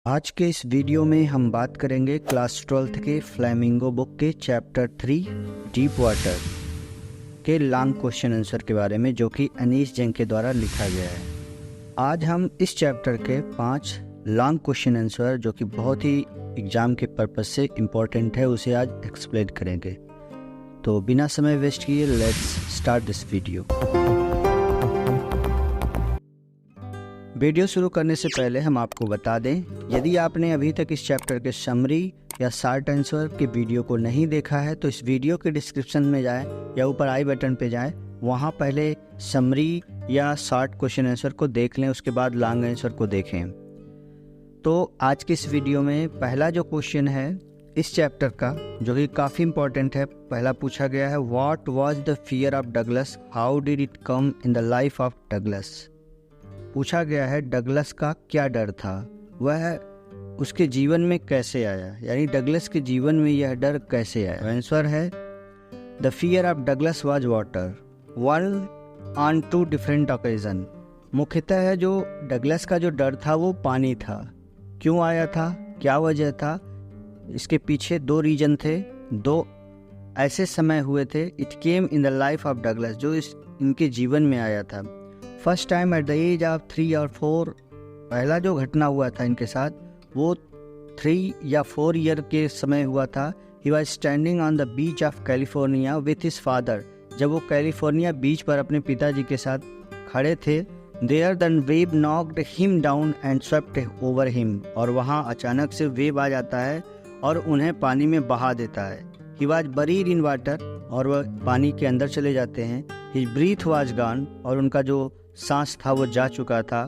आज के इस वीडियो में हम बात करेंगे क्लास 12th के फ्लैमिंगो बुक के चैप्टर 3 डीप वाटर के लॉन्ग क्वेश्चन आंसर के बारे में, जो कि अनीस जंग के द्वारा लिखा गया है। आज हम इस चैप्टर के 5 लॉन्ग क्वेश्चन आंसर, जो कि बहुत ही एग्ज़ाम के पर्पस से इम्पोर्टेंट है, उसे आज एक्सप्लेन करेंगे। तो बिना समय वेस्ट किए लेट्स स्टार्ट दिस वीडियो शुरू करने से पहले हम आपको बता दें, यदि आपने अभी तक इस चैप्टर के समरी या शॉर्ट आंसर के वीडियो को नहीं देखा है तो इस वीडियो के डिस्क्रिप्शन में जाएं या ऊपर आई बटन पे जाएं, वहां पहले समरी या शॉर्ट क्वेश्चन आंसर को देख लें, उसके बाद लॉन्ग आंसर को देखें। तो आज की इस वीडियो में पहला जो क्वेश्चन है इस चैप्टर का, जो कि काफ़ी इंपॉर्टेंट है, पहला पूछा गया है, what was the fear of Douglas, how did it come in the life of Douglas. पूछा गया है डगलस का क्या डर था, वह उसके जीवन में कैसे आया, यानी डगलस के जीवन में यह डर कैसे आया। आंसर है the fear of Douglas was water one on 2 different occasion. मुख्यतः है जो डगलस का जो डर था वो पानी था। क्यों आया था, क्या वजह था, इसके पीछे 2 रीजन थे, 2 ऐसे समय हुए थे। It came in the life of Douglas, जो इनके जीवन में आया था। First time at the age of 3 और 4, पहला जो घटना हुआ था इनके साथ वो 3 या 4 ईयर के समय हुआ था। He was standing on the beach of California with his father. जब वो कैलिफोर्निया बीच पर अपने पिताजी के साथ खड़े थे, there then wave knocked him down and swept over him, और वहाँ अचानक से वेव आ जाता है और उन्हें पानी में बहा देता है। He was buried in water, और वह पानी के अंदर चले जाते हैं। हिज ब्रीथ वॉज गॉन, और उनका जो सांस था वो जा चुका था।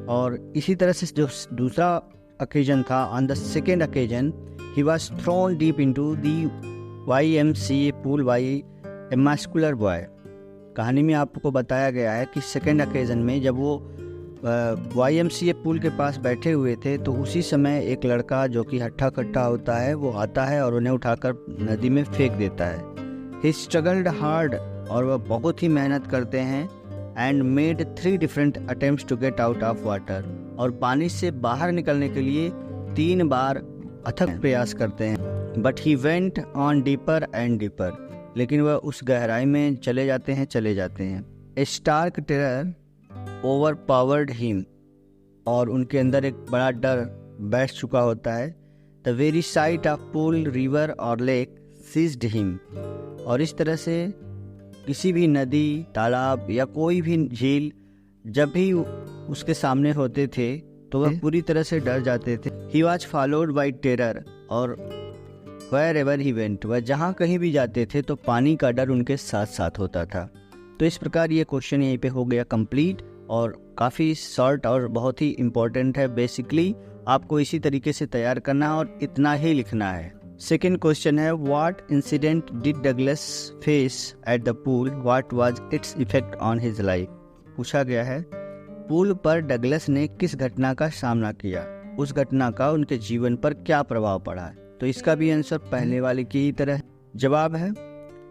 और इसी तरह से जो दूसरा ओकेजन था, on the second occasion he was thrown deep into the YMCA pool by a muscular boy. कहानी में आपको बताया गया है कि सेकेंड ओकेजन में जब वो YMCA पूल के पास बैठे हुए थे, तो उसी समय एक लड़का जो कि हट्टा कट्टा होता है वो आता है और उन्हें उठाकर नदी में फेंक देता है। ही स्ट्रगल्ड हार्ड, और वह बहुत ही मेहनत करते हैं, and made 3 different attempts to get out of water, और पानी से बाहर निकलने के लिए 3 बार अथक प्रयास करते हैं। But he went on deeper and deeper, लेकिन वह उस गहराई में चले जाते हैं। A stark terror overpowered him, और उनके अंदर एक बड़ा डर बैठ चुका होता है। The very site of pool, river और लेक सीज्ड हिम, और इस तरह से किसी भी नदी, तालाब या कोई भी झील जब भी उसके सामने होते थे तो वह पूरी तरह से डर जाते थे। He was followed by terror, और वेयर एवर ही वेंट, वह जहाँ कहीं भी जाते थे तो पानी का डर उनके साथ साथ होता था। तो इस प्रकार ये क्वेश्चन यहीं पे हो गया कंप्लीट, और काफ़ी शॉर्ट और बहुत ही इम्पोर्टेंट है। बेसिकली आपको इसी तरीके से तैयार करना और इतना ही लिखना है। सेकेंड क्वेश्चन है, what incident did Douglas face at the pool, what was its effect on his life. पूछा गया है पूल पर डगलस ने किस घटना का सामना किया, उस घटना का उनके जीवन पर क्या प्रभाव पड़ा है। तो इसका भी आंसर पहले वाले की ही तरह जवाब है,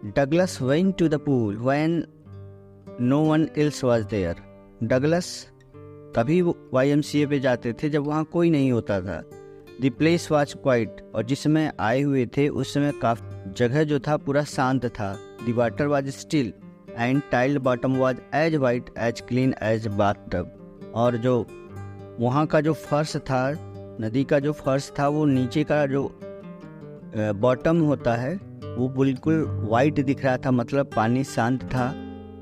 Douglas went to the pool when no one else was there. Douglas तभी YMCA पे जाते थे जब वहाँ कोई नहीं होता था। द प्लेस वॉज क्वाइट, और जिस समय आए हुए थे उस समय काफी जगह जो था पूरा शांत था। The water was still and tiled bottom was as white as clean as bathtub, और जो वहाँ का जो फर्श था, नदी का जो फर्श था, वो नीचे का जो बॉटम होता है वो बिल्कुल वाइट दिख रहा था, मतलब पानी शांत था,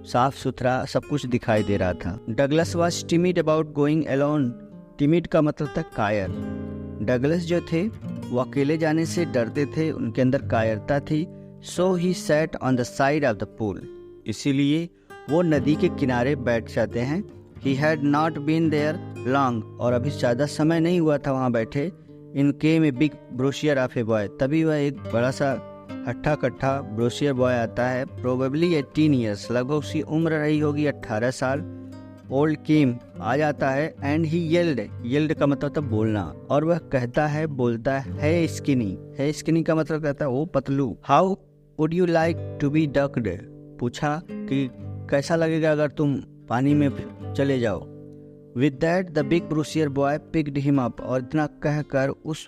साफ सुथरा सब कुछ दिखाई दे रहा था। Douglas was timid about going alone. Timid का मतलब था कायर। डगलस जो थे वो अकेले जाने से डरते थे, उनके अंदर कायरता थी। So he sat on the side of the pool, इसीलिए वो नदी के किनारे बैठ जाते हैं। He had not been there long, और अभी ज़्यादा समय नहीं हुआ था वहाँ बैठे। In came a big bruiser of a boy, तभी वह एक बड़ा सा हट्टा कट्ठा ब्रोशियर बॉय आता है। प्रोबेबली 18 ईयर्स, लगभग उसकी उम्र रही होगी 18 साल। ओल्ड केम आ जाता है, एंड ही येल्ड का मतलब था बोलना, और वह कहता है, बोलता है स्किनी का मतलब कहता है ओ पतलू। How would you like to be ducked, पूछा कि कैसा लगेगा अगर तुम पानी में चले जाओ। With that the big bruiser boy picked him up, और इतना कहकर उस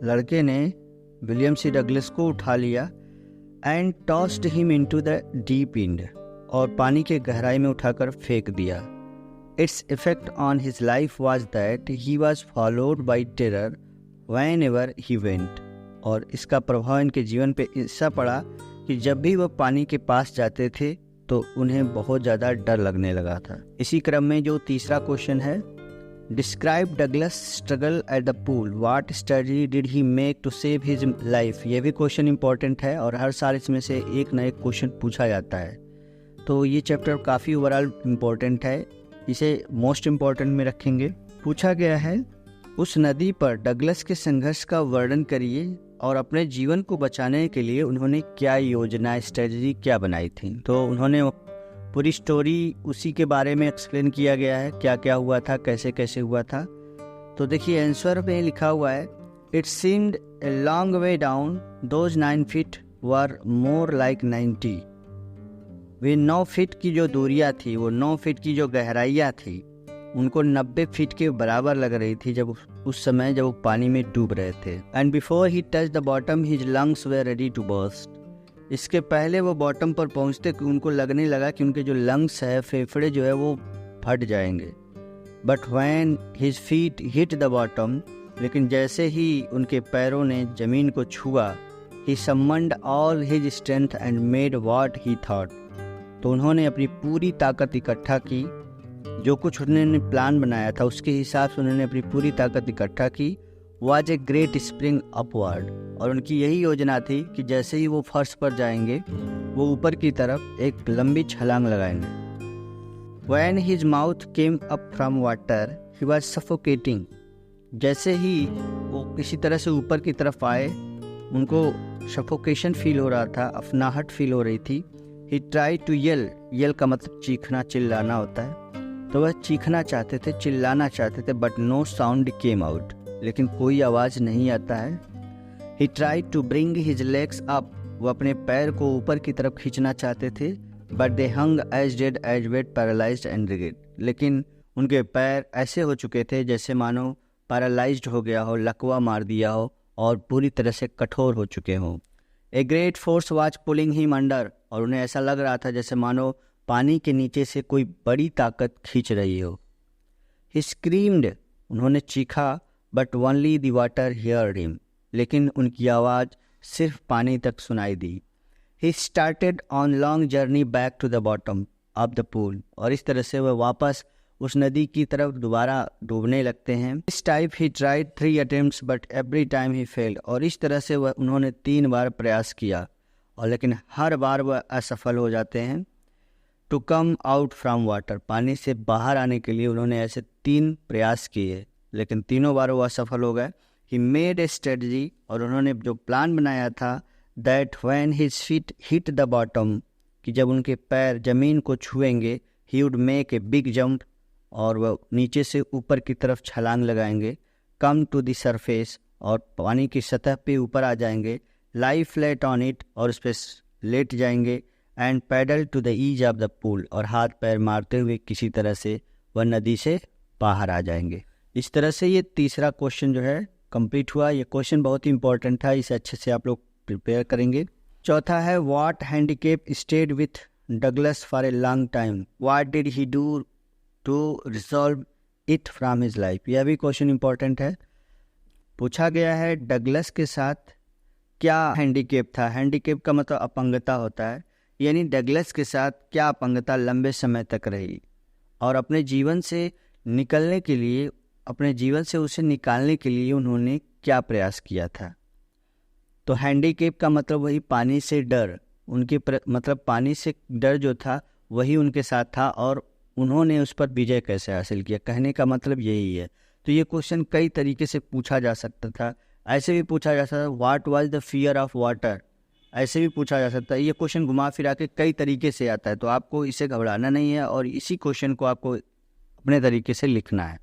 लड़के ने विलियम सी डगलस को उठा लिया and tossed him into the deep and, और पानी के गहराई में उठाकर फेंक दिया। Its effect on his life was that he was followed by terror whenever he went, और इसका प्रभाव इनके जीवन पे ऐसा पड़ा कि जब भी वह पानी के पास जाते थे तो उन्हें बहुत ज़्यादा डर लगने लगा था। इसी क्रम में जो तीसरा क्वेश्चन है, describe Douglas struggle at the pool, what strategy did he make to save his life. ये भी क्वेश्चन इंपॉर्टेंट है और हर साल इसमें से एक न एक क्वेश्चन पूछा जाता है। तो ये चैप्टर काफ़ी ओवरऑल इम्पोर्टेंट है, इसे मोस्ट इम्पॉर्टेंट में रखेंगे। पूछा गया है, उस नदी पर डगलस के संघर्ष का वर्णन करिए और अपने जीवन को बचाने के लिए उन्होंने क्या योजना स्ट्रेटजी क्या बनाई थी। तो उन्होंने पूरी स्टोरी उसी के बारे में एक्सप्लेन किया गया है, क्या क्या हुआ था, कैसे कैसे हुआ था। तो देखिए आंसर में लिखा हुआ है, it seemed a long way down, those 9 feet were more like 90। Way 9 feet की जो दूरियां थी, वो 9 feet की जो गहराइयाँ थी, उनको 90 feet के बराबर लग रही थी जब उस समय जब वो पानी में डूब रहे थे। And before he touch the bottom his lungs were ready to burst. इसके पहले वो बॉटम पर पहुंचते उनको लगने लगा कि उनके जो लंग्स है, फेफड़े जो है वो फट जाएंगे। But when his feet hit the bottom, लेकिन जैसे ही उनके पैरों ने जमीन को छुआ, he summoned all his strength and made what he thought. तो उन्होंने अपनी पूरी ताकत इकट्ठा की, जो कुछ उन्होंने प्लान बनाया था उसके हिसाब से उन्होंने अपनी पूरी ताकत इकट्ठा की। Was a great spring upward, और उनकी यही योजना थी कि जैसे ही वो फर्श पर जाएंगे वो ऊपर की तरफ एक लंबी छलांग लगाएंगे। When his mouth came up from water he was suffocating. जैसे ही वो किसी तरह से ऊपर की तरफ आए, उनको सफोकेशन फील हो रहा था, अफनाहट फील हो रही थी। ही ट्राई टू येल का मतलब चीखना, चिल्लाना होता है। तो वह चीखना चाहते थे, चिल्लाना चाहते थे, but no sound came out, लेकिन कोई आवाज़ नहीं आता है। He try to bring his legs up, वो अपने पैर को ऊपर की तरफ खींचना चाहते थे, but they hung as dead as weight paralysed and rigid. लेकिन उनके पैर ऐसे हो चुके थे जैसे मानो पैरालाइज्ड हो गया हो, लकवा मार दिया हो और पूरी तरह से कठोर हो चुके हों। A great force was pulling him under, और उन्हें ऐसा लग रहा था जैसे मानो पानी के नीचे से कोई बड़ी ताकत खींच रही हो। ही स्क्रीम्ड, उन्होंने चीखा, but only the water heard him, लेकिन उनकी आवाज़ सिर्फ पानी तक सुनाई दी। He started on long journey back to the bottom of the pool, और इस तरह से वह वापस उस नदी की तरफ दोबारा डूबने लगते हैं। इस type he tried 3 attempts but every time he failed, और इस तरह से वह उन्होंने 3 बार प्रयास किया और लेकिन हर बार वह असफल हो जाते हैं। To come out from water, पानी से बाहर आने के लिए उन्होंने ऐसे 3 प्रयास किए, लेकिन तीनों बार वो असफल हो गए। ही मेड ए स्ट्रेटजी, और उन्होंने जो प्लान बनाया था, that when his feet hit the bottom, कि जब उनके पैर जमीन को छुएंगे, he would make a big jump, और वह नीचे से ऊपर की तरफ छलांग लगाएंगे। कम टू द सरफेस, और पानी की सतह पे ऊपर आ जाएंगे। लाई फ्लैट ऑन इट, और उस पर लेट जाएंगे। And paddle to the ease of the pool, और हाथ पैर मारते हुए किसी तरह से वह नदी से बाहर आ जाएंगे। इस तरह से ये तीसरा क्वेश्चन जो है कंप्लीट हुआ। ये क्वेश्चन बहुत ही इंपॉर्टेंट था, इसे अच्छे से आप लोग प्रिपेयर करेंगे। चौथा है, what handicap stayed with Douglas for a long time, what did he do to resolve it from his life. यह भी क्वेश्चन इंपॉर्टेंट है। पूछा गया है, डगलस के साथ क्या हैंडीकेप था। हैंडीकेप का मतलब अपंगता होता है, यानी डगलस के साथ क्या अपंगता लंबे समय तक रही, और अपने जीवन से निकलने के लिए, अपने जीवन से उसे निकालने के लिए उन्होंने क्या प्रयास किया था। तो हैंडीकेप का मतलब वही पानी से डर, उनके मतलब पानी से डर जो था वही उनके साथ था, और उन्होंने उस पर विजय कैसे हासिल किया, कहने का मतलब यही है। तो ये क्वेश्चन कई तरीके से पूछा जा सकता था। ऐसे भी पूछा जा सकता था, what was the fear of water, ऐसे भी पूछा जा सकता है। ये क्वेश्चन घुमा फिरा के कई तरीके से आता है, तो आपको इसे घबराना नहीं है और इसी क्वेश्चन को आपको अपने तरीके से लिखना है।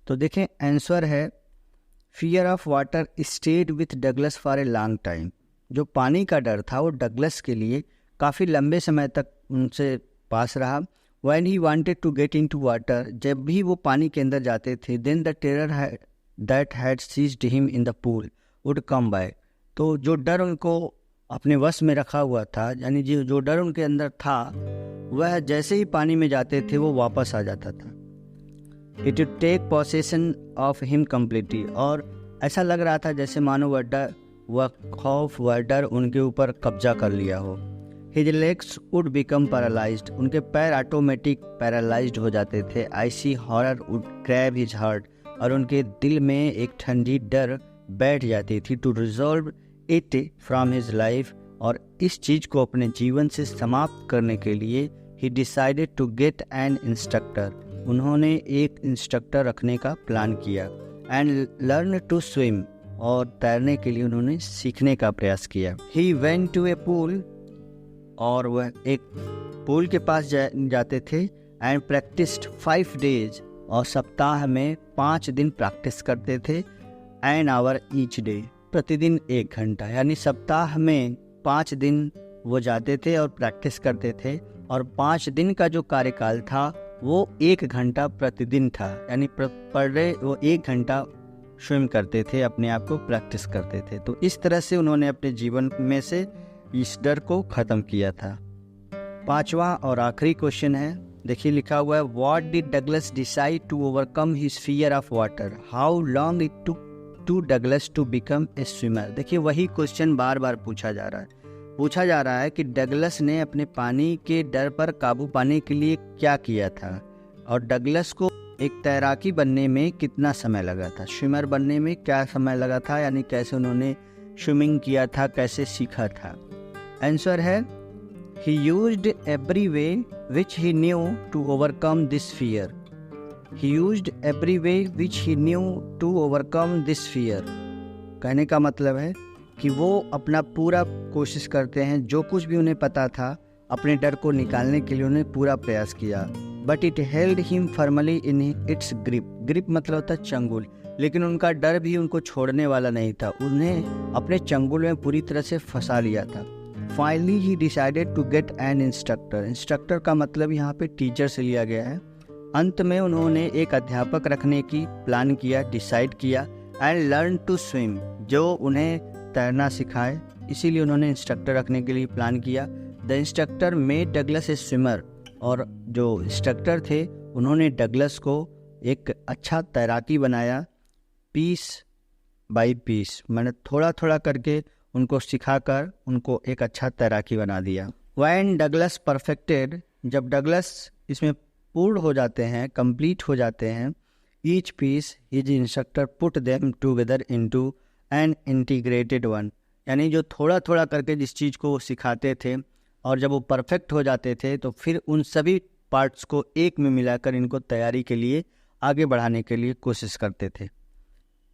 तो देखें, आंसर है fear of water state with Douglas for a long time. जो पानी का डर था वो डगलस के लिए काफ़ी लंबे समय तक उनसे पास रहा। When he wanted to get into water, जब भी वो पानी के अंदर जाते थे, then the terror that had seized him in the pool would come back. तो जो डर उनको अपने वश में रखा हुआ था, यानी जो डर उनके अंदर था, वह जैसे ही पानी में जाते थे वो वापस आ जाता था. It would take possession of him completely. और ऐसा लग रहा था जैसे मानो वह खौफ, वह डर उनके ऊपर कब्जा कर लिया हो. His legs would become paralyzed. उनके पैर ऑटोमेटिक पैरालाइज्ड हो जाते थे. Icy horror would grab his heart. और उनके दिल में एक ठंडी डर बैठ जाती थी. To resolve it from his life. और इस चीज़ को अपने जीवन से समाप्त करने के लिए he decided to get an instructor. उन्होंने एक इंस्ट्रक्टर रखने का प्लान किया. And learn to swim. और तैरने के लिए उन्होंने सीखने का प्रयास किया. He went to a pool. और वह एक पूल के पास जाते थे. And practised 5 days. और सप्ताह में 5 दिन प्रैक्टिस करते थे. An hour each day. प्रतिदिन 1 घंटा. यानी सप्ताह में 5 दिन वो जाते थे और प्रैक्टिस करते थे. और 5 दिन का जो कार्यकाल था वो 1 घंटा प्रतिदिन था. यानी पर डे वो 1 घंटा स्विम करते थे, अपने आप को प्रैक्टिस करते थे. तो इस तरह से उन्होंने अपने जीवन में से इस डर को ख़त्म किया था. 5वां और आखिरी क्वेश्चन है. देखिए लिखा हुआ है, what did Douglas decide to overcome his fear of water. How long it took to Douglas to become a swimmer. देखिए वही क्वेश्चन बार बार पूछा जा रहा है कि डगलस ने अपने पानी के डर पर काबू पाने के लिए क्या किया था, और डगलस को एक तैराकी बनने में कितना समय लगा था, स्विमर बनने में क्या समय लगा था, यानी कैसे उन्होंने स्विमिंग किया था, कैसे सीखा था. आंसर है, he used every way which he knew to overcome this fear. He used every way which he knew to overcome this fear. कहने का मतलब है कि वो अपना पूरा कोशिश करते हैं, जो कुछ भी उन्हें पता था अपने डर को निकालने के लिए उन्हें पूरा प्रयास किया. But it held him firmly in its grip. Grip मतलब होता है चंगुल. लेकिन उनका डर भी उनको छोड़ने वाला नहीं था. उन्हें अपने चंगुल में पूरी तरह से फंसा लिया था. Finally he decided to get an instructor. Instructor का मतलब यहाँ पे टीचर से लिया गया है. अंत में उन्होंने एक अध्यापक रखने की प्लान किया, डिसाइड किया. एंड लर्न टू स्विम, जो उन्हें तैरना सिखाए, इसीलिए उन्होंने इंस्ट्रक्टर रखने के लिए प्लान किया. The instructor made Douglas A swimmer. और जो इंस्ट्रक्टर थे उन्होंने डगलस को एक अच्छा तैराकी बनाया. पीस बाय पीस, मैंने थोड़ा थोड़ा करके उनको सिखाकर उनको एक अच्छा तैराकी बना दिया. व्हेन डगलस परफेक्टेड, जब डगलस इसमें पूर्ण हो जाते हैं, कंप्लीट हो जाते हैं, each piece his instructor put them together into an integrated one. यानी जो थोड़ा थोड़ा करके जिस चीज़ को वो सिखाते थे और जब वो परफेक्ट हो जाते थे तो फिर उन सभी पार्ट्स को एक में मिलाकर इनको तैयारी के लिए आगे बढ़ाने के लिए कोशिश करते थे.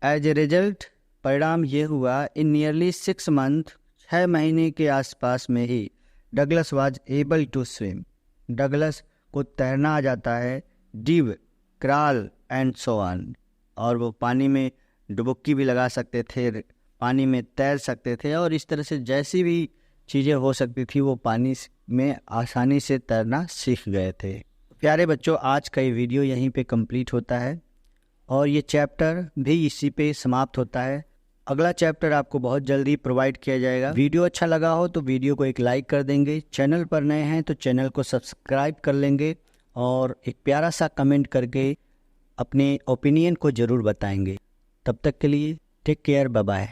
एज ए रिजल्ट, परिणाम ये हुआ, इन नियरली 6 months, 6 महीने के आसपास में ही Douglas was able to swim. Douglas को तैरना आ जाता है. Dive, crawl and so on. और वो पानी में डुबक्की भी लगा सकते थे, पानी में तैर सकते थे, और इस तरह से जैसी भी चीज़ें हो सकती थी वो पानी में आसानी से तैरना सीख गए थे. प्यारे बच्चों, आज का ये वीडियो यहीं पे कंप्लीट होता है और ये चैप्टर भी इसी पे समाप्त होता है. अगला चैप्टर आपको बहुत जल्दी प्रोवाइड किया जाएगा. वीडियो अच्छा लगा हो तो वीडियो को एक लाइक कर देंगे. चैनल पर नए हैं तो चैनल को सब्सक्राइब कर लेंगे और एक प्यारा सा कमेंट करके अपने ओपिनियन को ज़रूर बताएंगे. तब तक के लिए टेक केयर, बाय बाय.